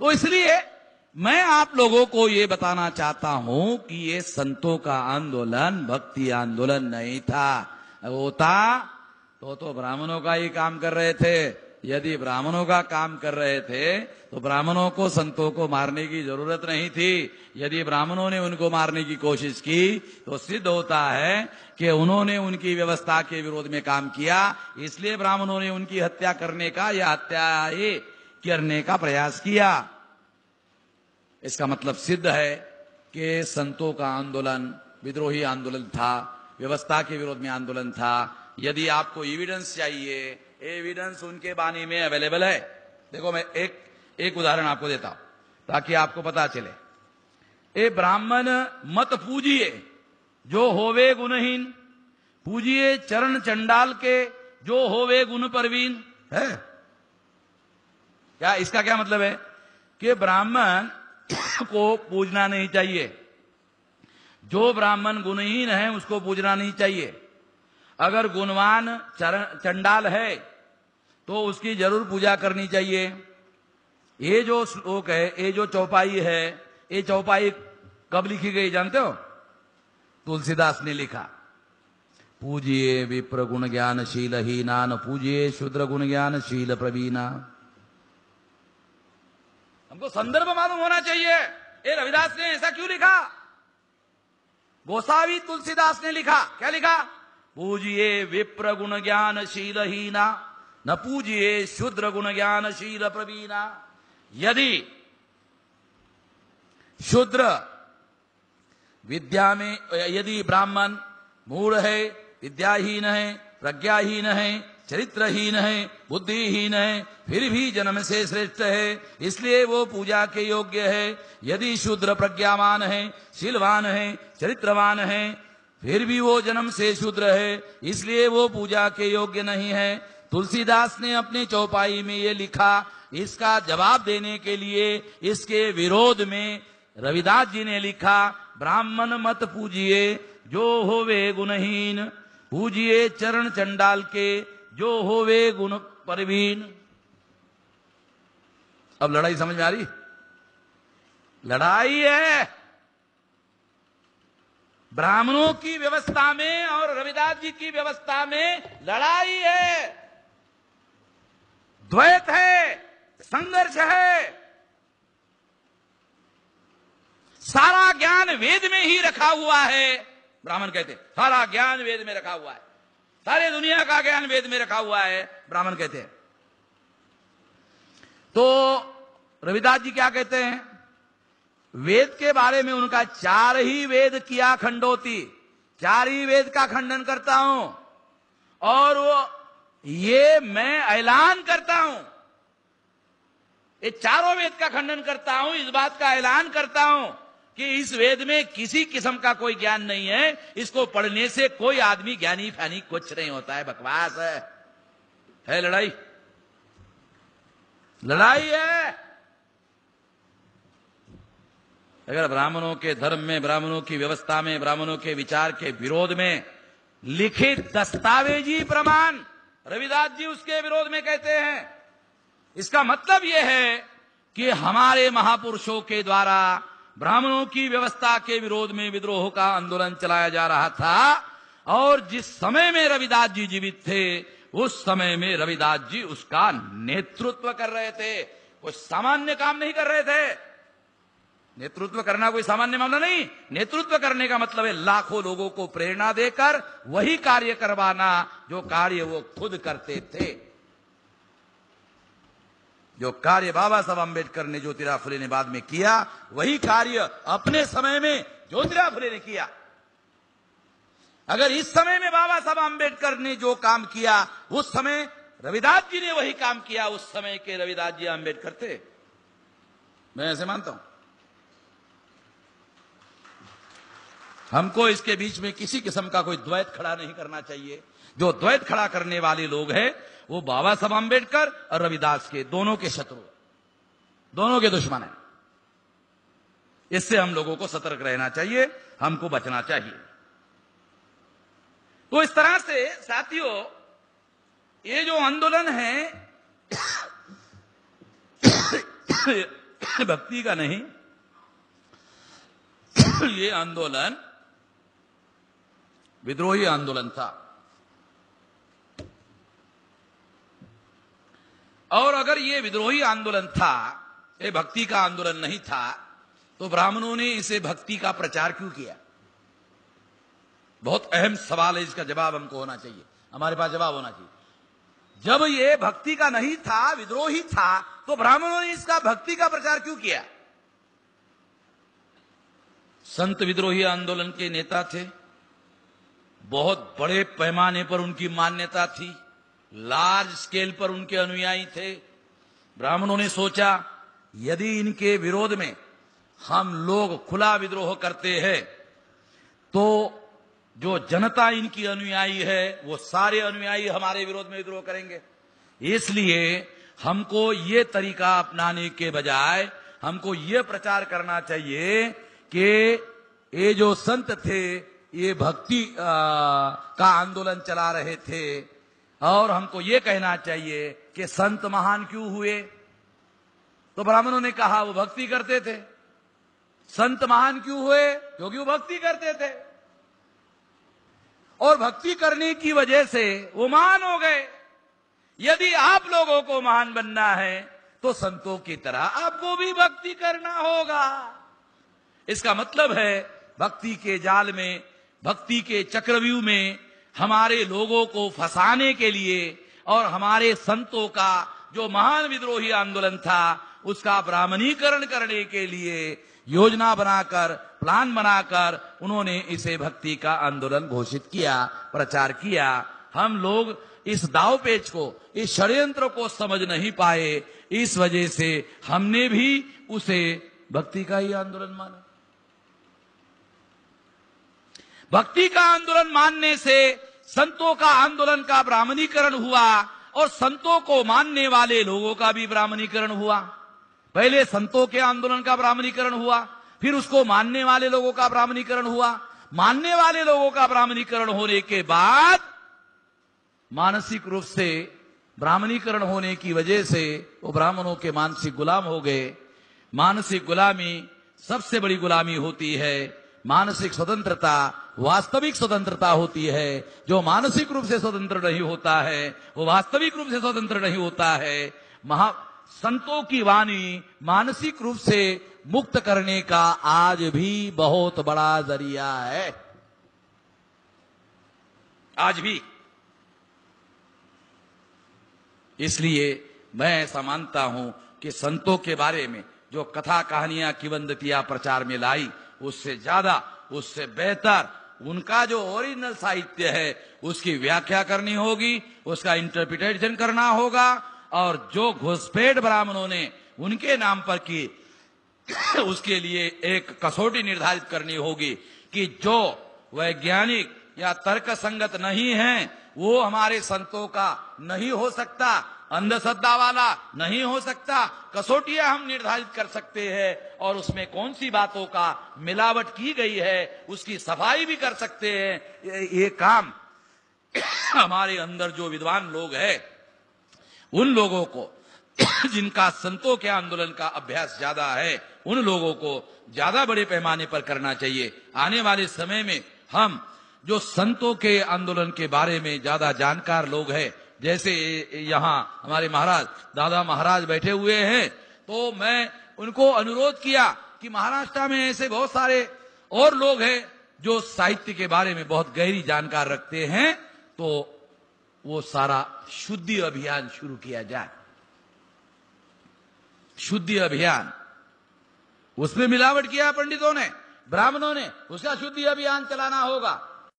तो इसलिए मैं आप लोगों को ये बताना चाहता हूं कि ये संतों का आंदोलन भक्ति आंदोलन नहीं था। होता तो ब्राह्मणों का ही काम कर रहे थे। यदि ब्राह्मणों का काम कर रहे थे तो ब्राह्मणों को संतों को मारने की जरूरत नहीं थी। यदि ब्राह्मणों ने उनको मारने की कोशिश की तो सिद्ध होता है कि उन्होंने उनकी व्यवस्था के विरोध में काम किया, इसलिए ब्राह्मणों ने उनकी हत्या करने का या हत्या करने का प्रयास किया। इसका मतलब सिद्ध है कि संतों का आंदोलन विद्रोही आंदोलन था, व्यवस्था के विरोध में आंदोलन था। यदि आपको एविडेंस चाहिए, एविडेंस उनके बानी में अवेलेबल है। देखो मैं एक उदाहरण आपको देता हूं ताकि आपको पता चले। ए ब्राह्मण मत पूजिए जो होवे गुणहीन, पूजिए चरण चंडाल के जो होवे गुण परवीन है। क्या इसका क्या मतलब है कि ब्राह्मण को पूजना नहीं चाहिए, जो ब्राह्मण गुणहीन है उसको पूजना नहीं चाहिए। अगर गुणवान चंडाल है तो उसकी जरूर पूजा करनी चाहिए। ये जो श्लोक है, ये जो चौपाई है, ये चौपाई कब लिखी गई जानते हो? तुलसीदास ने लिखा। पूजिए विप्र गुण ज्ञानशील हीना, न पूजिए शूद्र गुण ज्ञानशील प्रवीणा। हमको संदर्भ मालूम होना चाहिए। ये रविदास ने ऐसा क्यों लिखा? गोसावी तुलसीदास ने लिखा। क्या लिखा? पूजिए विप्र गुण ज्ञानशील हीना, न पूजिए शूद्र गुण ज्ञानशील प्रवीणा। यदि शूद्र विद्या में, यदि ब्राह्मण मूढ़ है, विद्याहीन है, प्रज्ञाहीन है, चरित्रहीन है, बुद्धिहीन है, फिर भी जन्म से श्रेष्ठ है, इसलिए वो पूजा के योग्य है। यदि शूद्र प्रज्ञावान है, शीलवान है, चरित्रवान है, फिर भी वो जन्म से शूद्र है, इसलिए वो पूजा के योग्य नहीं है। तुलसीदास ने अपने चौपाई में ये लिखा। इसका जवाब देने के लिए इसके विरोध में रविदास जी ने लिखा, ब्राह्मण मत पूजिए जो होवे गुणहीन, पूजिए चरण चंडाल के जो होवे गुण परवीन। अब लड़ाई समझ में आ रही? लड़ाई है ब्राह्मणों की व्यवस्था में और रविदास जी की व्यवस्था में लड़ाई है, द्वैत है, संघर्ष है। सारा ज्ञान वेद में ही रखा हुआ है। ब्राह्मण कहते सारा ज्ञान वेद में रखा हुआ है, सारे दुनिया का ज्ञान वेद में रखा हुआ है, ब्राह्मण कहते हैं। तो रविदास जी क्या कहते हैं? वेद के बारे में उनका 4 ही वेद किया खंडोती, 4 ही वेद का खंडन करता हूं। और वो ये मैं ऐलान करता हूं, ये चारों वेद का खंडन करता हूं, इस बात का ऐलान करता हूं कि इस वेद में किसी किस्म का कोई ज्ञान नहीं है। इसको पढ़ने से कोई आदमी ज्ञानी फैनी कुछ नहीं होता है, बकवास है लड़ाई, लड़ाई है। अगर ब्राह्मणों के धर्म में, ब्राह्मणों की व्यवस्था में, ब्राह्मणों के विचार के विरोध में लिखित दस्तावेजी प्रमाण रविदास जी उसके विरोध में कहते हैं, इसका मतलब यह है कि हमारे महापुरुषों के द्वारा ब्राह्मणों की व्यवस्था के विरोध में विद्रोह का आंदोलन चलाया जा रहा था। और जिस समय में रविदास जी जीवित थे उस समय में रविदास जी उसका नेतृत्व कर रहे थे, कोई सामान्य काम नहीं कर रहे थे। नेतृत्व करना कोई सामान्य मामला नहीं। नेतृत्व करने का मतलब है लाखों लोगों को प्रेरणा देकर वही कार्य करवाना जो कार्य वो खुद करते थे। जो कार्य बाबा साहब अम्बेडकर ने, ज्योतिराव फुले ने बाद में किया, वही कार्य अपने समय में ज्योतिराव फुले ने किया। अगर इस समय में बाबा साहब अम्बेडकर ने जो काम किया उस समय रविदास जी ने वही काम किया, उस समय के रविदास जी अम्बेडकर थे। मैं ऐसे मानता हूं। हमको इसके बीच में किसी किस्म का कोई द्वैत खड़ा नहीं करना चाहिए। जो द्वैत खड़ा करने वाले लोग हैं वो बाबा साहब अम्बेडकर और रविदास के दोनों के शत्रु, दोनों के दुश्मन हैं। इससे हम लोगों को सतर्क रहना चाहिए, हमको बचना चाहिए। तो इस तरह से साथियों, ये जो आंदोलन है भक्ति का नहीं, ये आंदोलन विद्रोही आंदोलन था। और अगर ये विद्रोही आंदोलन था, ये भक्ति का आंदोलन नहीं था, तो ब्राह्मणों ने इसे भक्ति का प्रचार क्यों किया? बहुत अहम सवाल है, इसका जवाब हमको होना चाहिए, हमारे पास जवाब होना चाहिए। जब ये भक्ति का नहीं था, विद्रोही था, तो ब्राह्मणों ने इसका भक्ति का प्रचार क्यों किया? संत विद्रोही आंदोलन के नेता थे, बहुत बड़े पैमाने पर उनकी मान्यता थी, लार्ज स्केल पर उनके अनुयायी थे। ब्राह्मणों ने सोचा यदि इनके विरोध में हम लोग खुला विद्रोह करते हैं तो जो जनता इनकी अनुयायी है वो सारे अनुयायी हमारे विरोध में विद्रोह करेंगे। इसलिए हमको ये तरीका अपनाने के बजाय हमको ये प्रचार करना चाहिए कि ये जो संत थे ये भक्ति का आंदोलन चला रहे थे, और हमको ये कहना चाहिए कि संत महान क्यों हुए? तो ब्राह्मणों ने कहा वो भक्ति करते थे। संत महान क्यों हुए? क्योंकि वो भक्ति करते थे, और भक्ति करने की वजह से वो महान हो गए। यदि आप लोगों को महान बनना है तो संतों की तरह आपको भी भक्ति करना होगा। इसका मतलब है भक्ति के जाल में, भक्ति के चक्रव्यूह में हमारे लोगों को फंसाने के लिए और हमारे संतों का जो महान विद्रोही आंदोलन था उसका ब्राह्मणीकरण करने के लिए योजना बनाकर, प्लान बनाकर उन्होंने इसे भक्ति का आंदोलन घोषित किया, प्रचार किया। हम लोग इस दावपेच को, इस षड्यंत्र को समझ नहीं पाए, इस वजह से हमने भी उसे भक्ति का ही आंदोलन माना। भक्ति का आंदोलन मानने से संतों का आंदोलन का ब्राह्मणीकरण हुआ, और संतों को मानने वाले लोगों का भी ब्राह्मणीकरण हुआ। पहले संतों के आंदोलन का ब्राह्मणीकरण हुआ, फिर उसको मानने वाले लोगों का ब्राह्मणीकरण हुआ। मानने वाले लोगों का ब्राह्मणीकरण होने के बाद मानसिक रूप से ब्राह्मणीकरण होने की वजह से वो ब्राह्मणों के मानसिक गुलाम हो गए। मानसिक गुलामी सबसे बड़ी गुलामी होती है। मानसिक स्वतंत्रता वास्तविक स्वतंत्रता होती है। जो मानसिक रूप से स्वतंत्र नहीं होता है वो वास्तविक रूप से स्वतंत्र नहीं होता है। संतों की वाणी मानसिक रूप से मुक्त करने का आज भी बहुत बड़ा जरिया है, आज भी। इसलिए मैं ऐसा मानता हूं कि संतों के बारे में जो कथा कहानियां किंवदंतियां प्रचार में लाई, उससे ज्यादा, उससे बेहतर उनका जो ओरिजिनल साहित्य है उसकी व्याख्या करनी होगी, उसका इंटरप्रिटेशन करना होगा। और जो घुसपैठ ब्राह्मणों ने उनके नाम पर की उसके लिए एक कसौटी निर्धारित करनी होगी कि जो वैज्ञानिक या तर्क संगत नहीं है वो हमारे संतों का नहीं हो सकता, अंधश्रद्धा वाला नहीं हो सकता। कसौटियां हम निर्धारित कर सकते हैं और उसमें कौन सी बातों का मिलावट की गई है उसकी सफाई भी कर सकते हैं। ये काम हमारे अंदर जो विद्वान लोग हैं उन लोगों को, जिनका संतों के आंदोलन का अभ्यास ज्यादा है, उन लोगों को ज्यादा बड़े पैमाने पर करना चाहिए। आने वाले समय में हम जो संतों के आंदोलन के बारे में ज्यादा जानकार लोग हैं, जैसे यहाँ हमारे महाराज दादा महाराज बैठे हुए हैं, तो मैं उनको अनुरोध किया कि महाराष्ट्र में ऐसे बहुत सारे और लोग हैं जो साहित्य के बारे में बहुत गहरी जानकार रखते हैं, तो वो सारा शुद्धि अभियान शुरू किया जाए। शुद्धि अभियान, उसमें मिलावट किया पंडितों ने, ब्राह्मणों ने, उसका शुद्धि अभियान चलाना होगा।